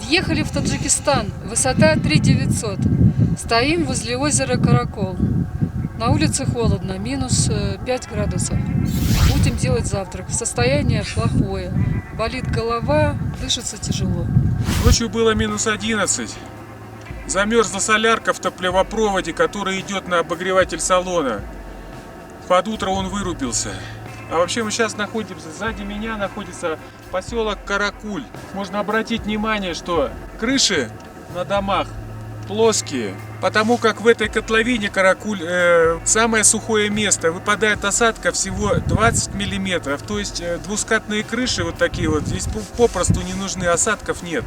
Подъехали в Таджикистан. Высота 3900. Стоим возле озера Каракол. На улице холодно, минус 5 градусов. Будем делать завтрак. Состояние плохое. Болит голова, дышится тяжело. Ночью было минус 11. Замерзла солярка в топливопроводе, который идет на обогреватель салона. Под утро он вырубился. А вообще мы сейчас находимся, сзади меня находится поселок Каракуль. Можно обратить внимание, что крыши на домах плоские, потому как в этой котловине Каракуль самое сухое место. Выпадает осадка всего 20 миллиметров, то есть двускатные крыши вот такие вот, здесь попросту не нужны, осадков нет.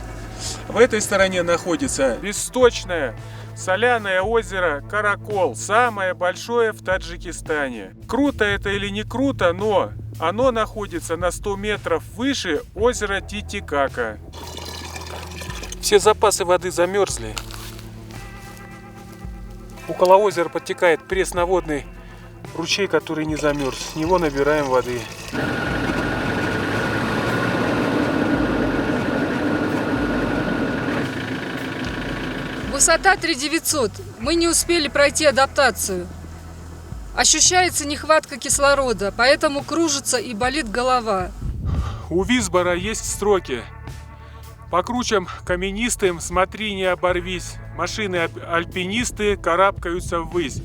В этой стороне находится бессточное соляное озеро Каракол, самое большое в Таджикистане. Круто это или не круто, но оно находится на 100 метров выше озера Титикака. Все запасы воды замерзли. Около озера подтекает пресноводный ручей, который не замерз. С него набираем воды. Высота 3900. Мы не успели пройти адаптацию. Ощущается нехватка кислорода, поэтому кружится и болит голова. У Висбора есть строки: по кручам каменистым смотри, не оборвись. Машины-альпинисты карабкаются ввысь.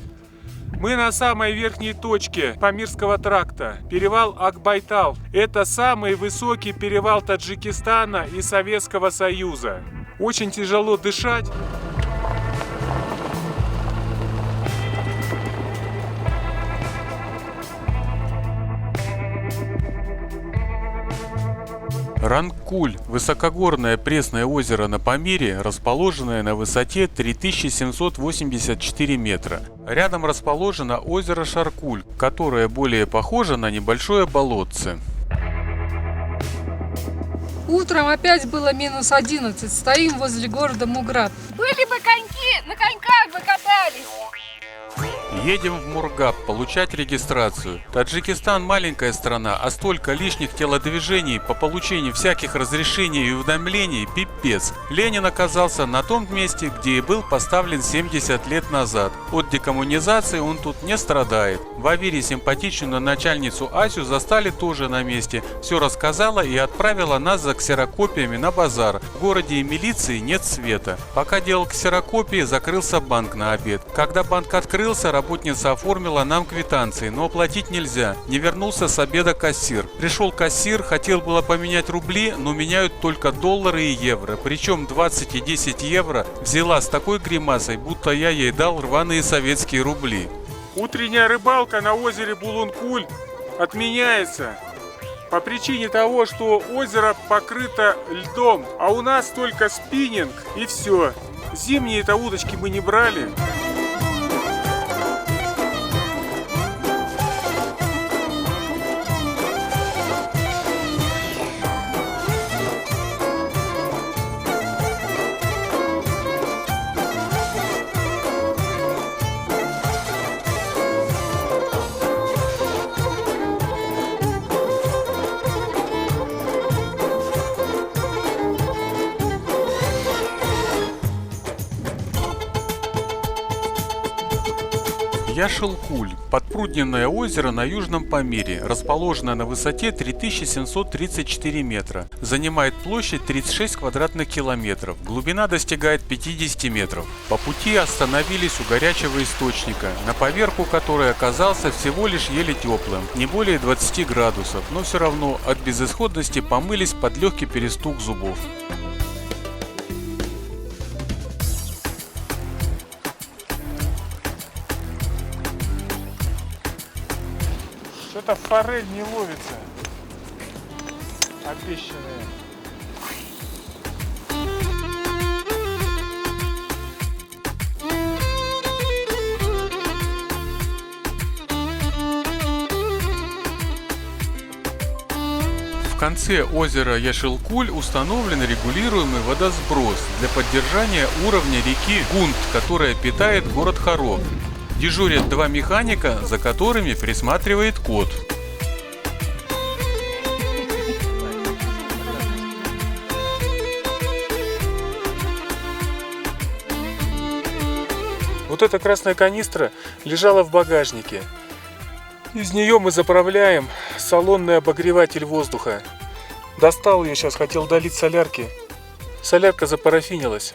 Мы на самой верхней точке Памирского тракта. Перевал Акбайтал. Это самый высокий перевал Таджикистана и Советского Союза. Очень тяжело дышать. Рангкуль – высокогорное пресное озеро на Памире, расположенное на высоте 3784 метра. Рядом расположено озеро Шаркуль, которое более похоже на небольшое болотце. Утром опять было минус 11. Стоим возле города Муграб. Были бы коньки, на коньках бы катались. Едем в Мургаб получать регистрацию. Таджикистан маленькая страна, а столько лишних телодвижений по получению всяких разрешений и уведомлений – пипец. Ленин оказался на том месте, где и был поставлен 70 лет назад. От декоммунизации он тут не страдает. В Авире симпатичную начальницу Асю застали тоже на месте. Все рассказала и отправила нас за ксерокопиями на базар. В городе и милиции нет света. Пока делал ксерокопии, закрылся банк на обед. Когда банк открылся, работница оформила нам квитанции, но оплатить нельзя. Не вернулся с обеда кассир. Пришел кассир, хотел было поменять рубли, но меняют только доллары и евро. Причем 20 и 10 евро взяла с такой гримасой, будто я ей дал рваные советские рубли. Утренняя рыбалка на озере Булункуль отменяется по причине того, что озеро покрыто льдом, а у нас только спиннинг и все. Зимние-то удочки мы не брали. Яшелкуль – подпрудненное озеро на Южном Памире, расположенное на высоте 3734 метра. Занимает площадь 36 квадратных километров, глубина достигает 50 метров. По пути остановились у горячего источника, на поверку который оказался всего лишь еле теплым, не более 20 градусов, но все равно от безысходности помылись под легкий перестук зубов. Что-то форель не ловится, обещанная. В конце озера Яшелкуль установлен регулируемый водосброс для поддержания уровня реки Гунд, которая питает город Харо. Дежурят два механика, за которыми присматривает кот. Вот эта красная канистра лежала в багажнике. Из нее мы заправляем салонный обогреватель воздуха. Достал ее сейчас, хотел долить солярки. Солярка запарафинилась.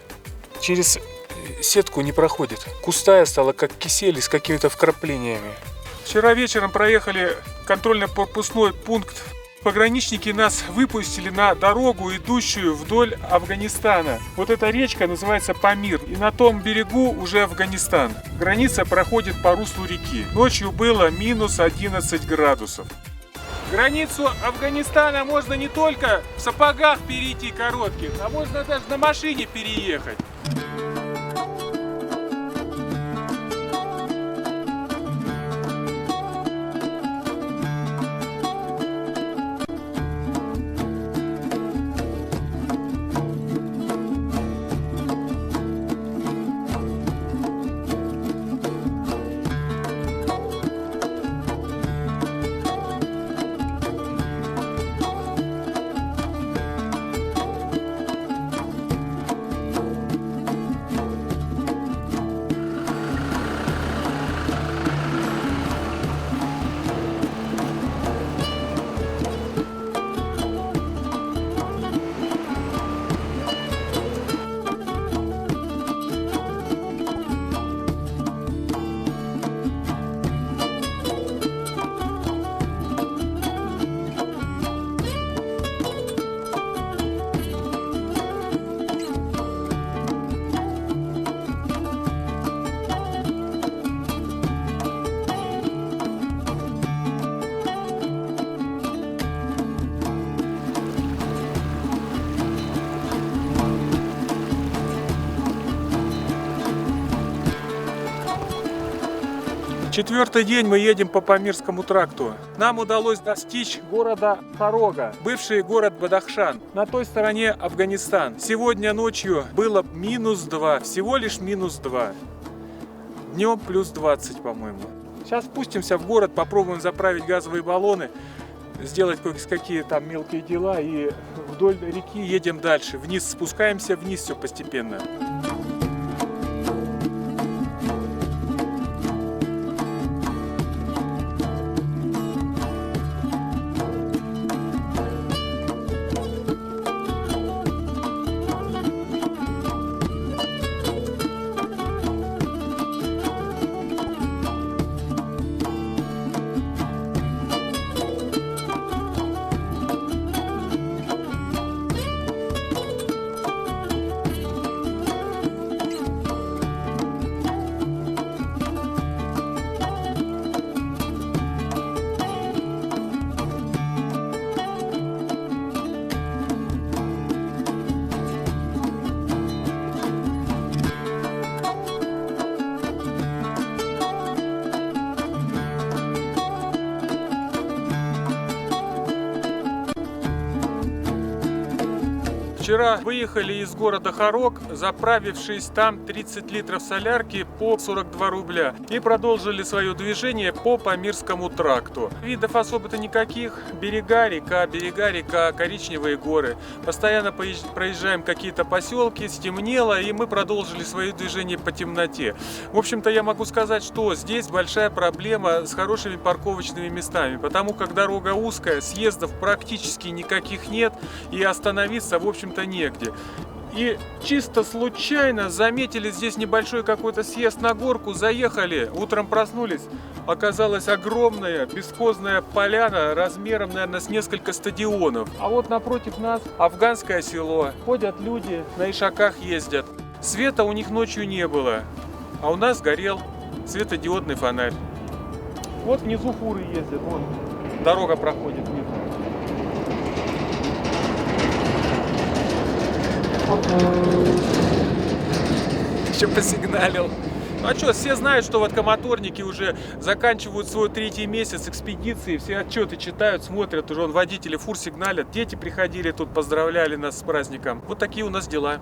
Через сетку не проходит. Густая стала, как кисель с какими-то вкраплениями. Вчера вечером проехали контрольно-пропускной пункт. Пограничники нас выпустили на дорогу, идущую вдоль Афганистана. Вот эта речка называется Памир. И на том берегу уже Афганистан. Граница проходит по руслу реки. Ночью было минус 11 градусов. Границу Афганистана можно не только в сапогах перейти коротких, а можно даже на машине переехать. Четвертый день мы едем по Памирскому тракту. Нам удалось достичь города Хорога, бывший город Бадахшан. На той стороне Афганистан. Сегодня ночью было минус 2, всего лишь минус 2. Днем плюс 20, по-моему. Сейчас спустимся в город, попробуем заправить газовые баллоны, сделать кое-какие там мелкие дела и вдоль реки едем дальше. Вниз спускаемся, вниз все постепенно. Вчера выехали из города Хорог, заправившись там 30 литров солярки по 42 рубля. И продолжили свое движение по Памирскому тракту. Видов особо-то никаких. Берега река, коричневые горы. Постоянно проезжаем какие-то поселки, стемнело, и мы продолжили свое движение по темноте. В общем-то, я могу сказать, что здесь большая проблема с хорошими парковочными местами. Потому как дорога узкая, съездов практически никаких нет, и остановиться, в общем-то, негде. И чисто случайно заметили здесь небольшой какой-то съезд на горку, заехали, утром проснулись, оказалась огромная бесхозная поляна размером, наверное, с несколько стадионов. А вот напротив нас афганское село, ходят люди, на ишаках ездят. Света у них ночью не было, а у нас горел светодиодный фонарь. Вот внизу фуры ездят, вон дорога проходит внизу. Еще посигналил. А что, все знают, что вот моторники уже заканчивают свой 3-й месяц экспедиции, все отчеты читают, смотрят, уже водители фур сигналят, дети приходили тут, поздравляли нас с праздником. Вот такие у нас дела.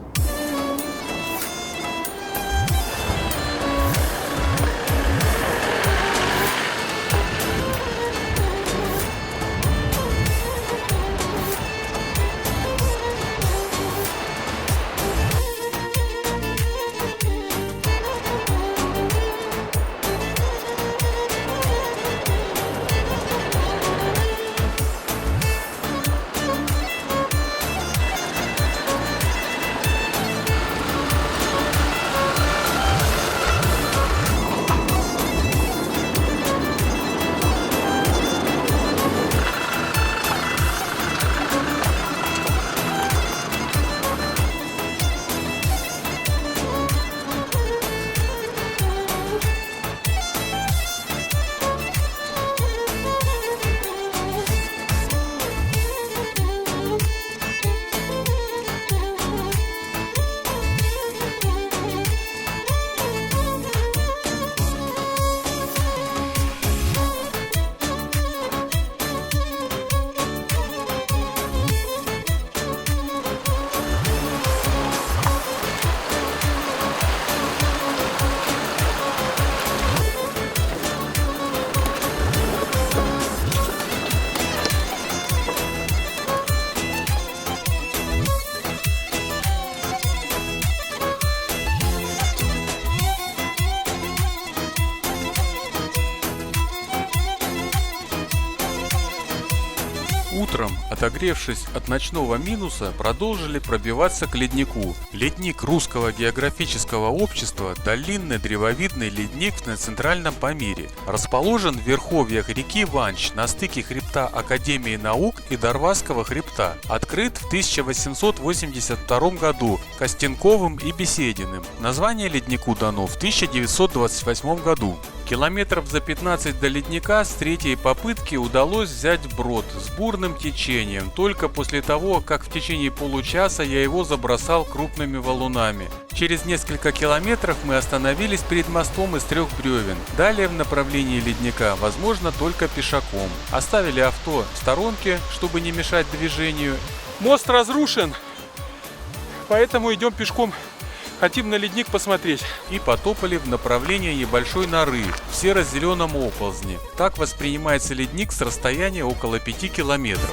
Утром, отогревшись от ночного минуса, продолжили пробиваться к леднику. Ледник Русского географического общества – долинный древовидный ледник на Центральном Памире. Расположен в верховьях реки Ванч на стыке хребта Академии наук и Дарвазского хребта. Открыт в 1882 году Костенковым и Бесединым. Название леднику дано в 1928 году. Километров за 15 до ледника с третьей попытки удалось взять брод с бурным течением, только после того, как в течение получаса я его забросал крупными валунами. Через несколько километров мы остановились перед мостом из 3 бревен. Далее в направлении ледника возможно только пешаком. Оставили авто в сторонке, чтобы не мешать движению. Мост разрушен, поэтому идем пешком. Хотим на ледник посмотреть. И потопали в направлении небольшой норы в серо-зеленом оползне. Так воспринимается ледник с расстояния около 5 километров.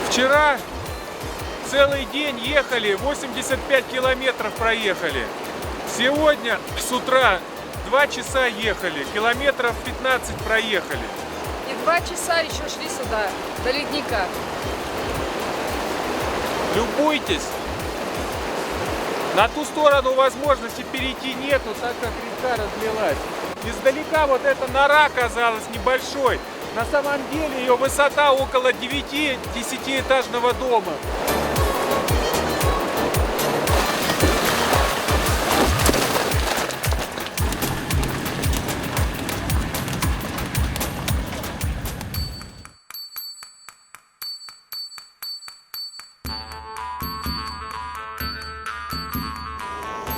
Вчера целый день ехали, 85 километров проехали. Сегодня с утра 2 часа ехали, километров 15 проехали. И 2 часа еще шли сюда, до ледника. Любуйтесь. На ту сторону возможности перейти нету, так как река разлилась. Издалека вот эта нора казалась небольшой. На самом деле ее высота около 9-10-этажного дома.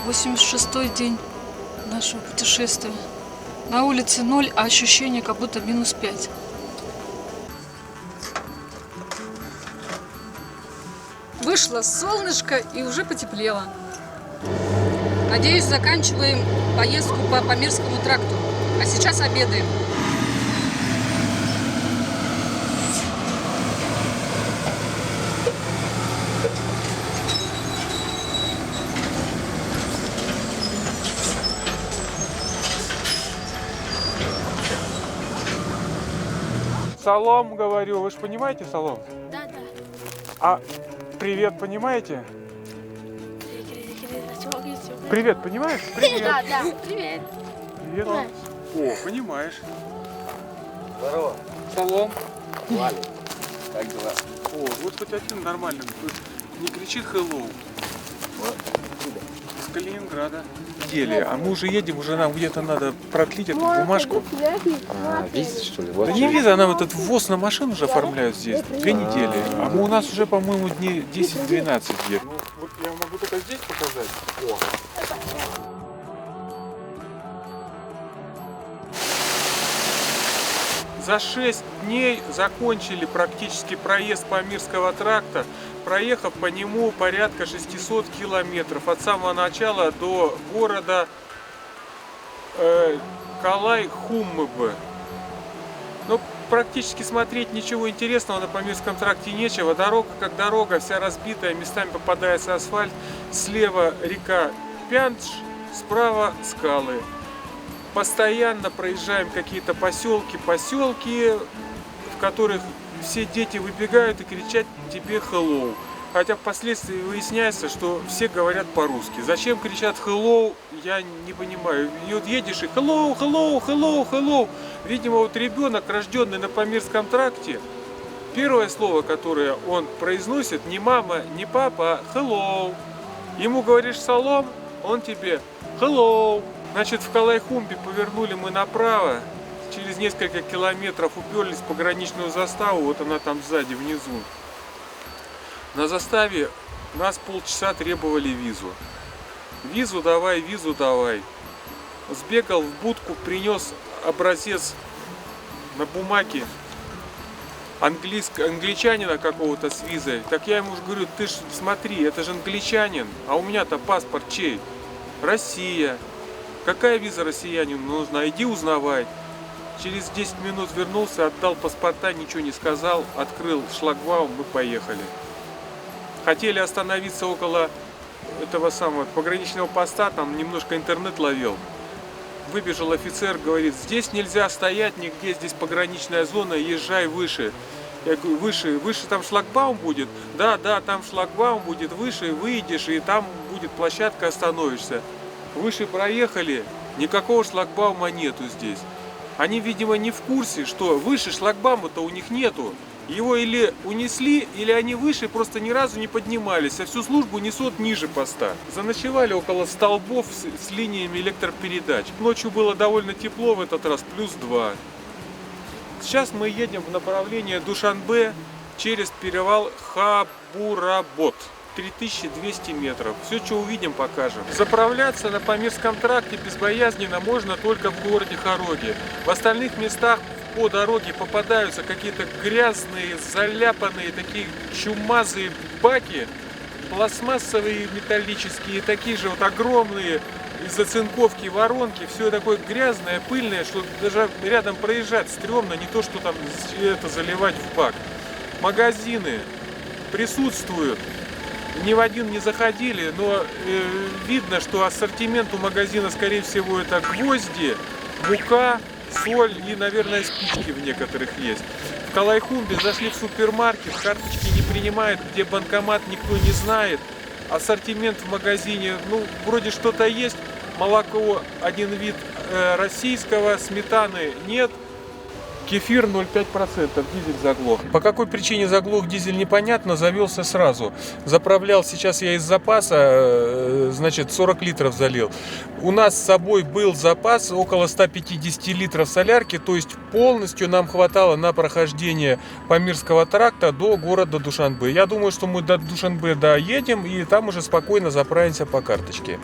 «86-й день нашего путешествия. На улице 0, а ощущение как будто -5. Вышло солнышко и уже потеплело. Надеюсь, заканчиваем поездку по Памирскому тракту. А сейчас обедаем. Салом, говорю, вы же понимаете салом? Да, да. А привет понимаете? Привет, понимаешь? Привет. Да, да. Привет. Привет. О, понимаешь. Здорово. Салом. Валя, как дела? О, вот хоть один нормальный. Не кричи hello. Из Калининграда. А мы уже едем, уже нам где-то надо продлить эту бумажку. Виза, что ли? Да не виза, нам этот ввоз на машину уже оформляют здесь. 2 недели. А мы у нас уже, по-моему, дней 10-12 где. Ну, вот я могу только здесь показать. О. За 6 дней закончили практически проезд Памирского тракта, проехав по нему порядка 600 километров от самого начала до города Калай-Хуммыбы. Но практически смотреть ничего интересного на Памирском тракте нечего. Дорога как дорога, вся разбитая, местами попадается асфальт. Слева река Пяндж, справа скалы. Постоянно проезжаем какие-то поселки, в которых все дети выбегают и кричат тебе hello. Хотя впоследствии выясняется, что все говорят по-русски. Зачем кричат hello, я не понимаю. И вот едешь и hello, hello, hello, hello. Видимо, вот ребенок, рожденный на Памирском тракте, первое слово, которое он произносит, не мама, не папа, а hello. Ему говоришь салом, он тебе hello. Значит, в Калай-Хумбе повернули мы направо, через несколько километров уперлись в пограничную заставу, вот она там сзади, внизу. На заставе нас полчаса требовали визу. Визу давай, визу давай. Сбегал в будку, принес образец на бумаге англичанина какого-то с визой. Так я ему же говорю, ты ж смотри, это же англичанин, а у меня-то паспорт чей? Россия. Какая виза россиянину нужна? Иди узнавай. Через 10 минут вернулся, отдал паспорта, ничего не сказал, открыл шлагбаум, мы поехали. Хотели остановиться около этого самого пограничного поста, там немножко интернет ловил. Выбежал офицер, говорит, здесь нельзя стоять нигде, здесь пограничная зона, езжай выше. Я говорю, выше там шлагбаум будет? Да, там шлагбаум будет, выше выйдешь, и там будет площадка, остановишься. Выше проехали, никакого шлагбаума нету здесь. Они, видимо, не в курсе, что выше шлагбаума-то у них нету. Его или унесли, или они выше просто ни разу не поднимались, а всю службу несут ниже поста. Заночевали около столбов с линиями электропередач. Ночью было довольно тепло в этот раз, +2. Сейчас мы едем в направлении Душанбе через перевал Хабуработ. 3200 метров. Все, что увидим, покажем. Заправляться на Памирском тракте безбоязненно можно только в городе Хароге. В остальных местах по дороге попадаются какие-то грязные, заляпанные, такие чумазые баки, пластмассовые, металлические, такие же вот огромные, из-за цинковки воронки. Все такое грязное, пыльное, что даже рядом проезжать стрёмно, не то, что там это заливать в бак. Магазины присутствуют. Ни в один не заходили, но видно, что ассортимент у магазина, скорее всего, это гвозди, мука, соль и, наверное, спички в некоторых есть. В Калайхумбе зашли в супермаркет, карточки не принимают, где банкомат никто не знает. Ассортимент в магазине, ну, вроде что-то есть. Молоко один вид российского, сметаны нет. Кефир 0,5%, дизель заглох. По какой причине заглох дизель, непонятно, завелся сразу. Заправлял сейчас я из запаса, значит, 40 литров залил. У нас с собой был запас около 150 литров солярки, то есть полностью нам хватало на прохождение Памирского тракта до города Душанбе. Я думаю, что мы до Душанбе доедем и там уже спокойно заправимся по карточке.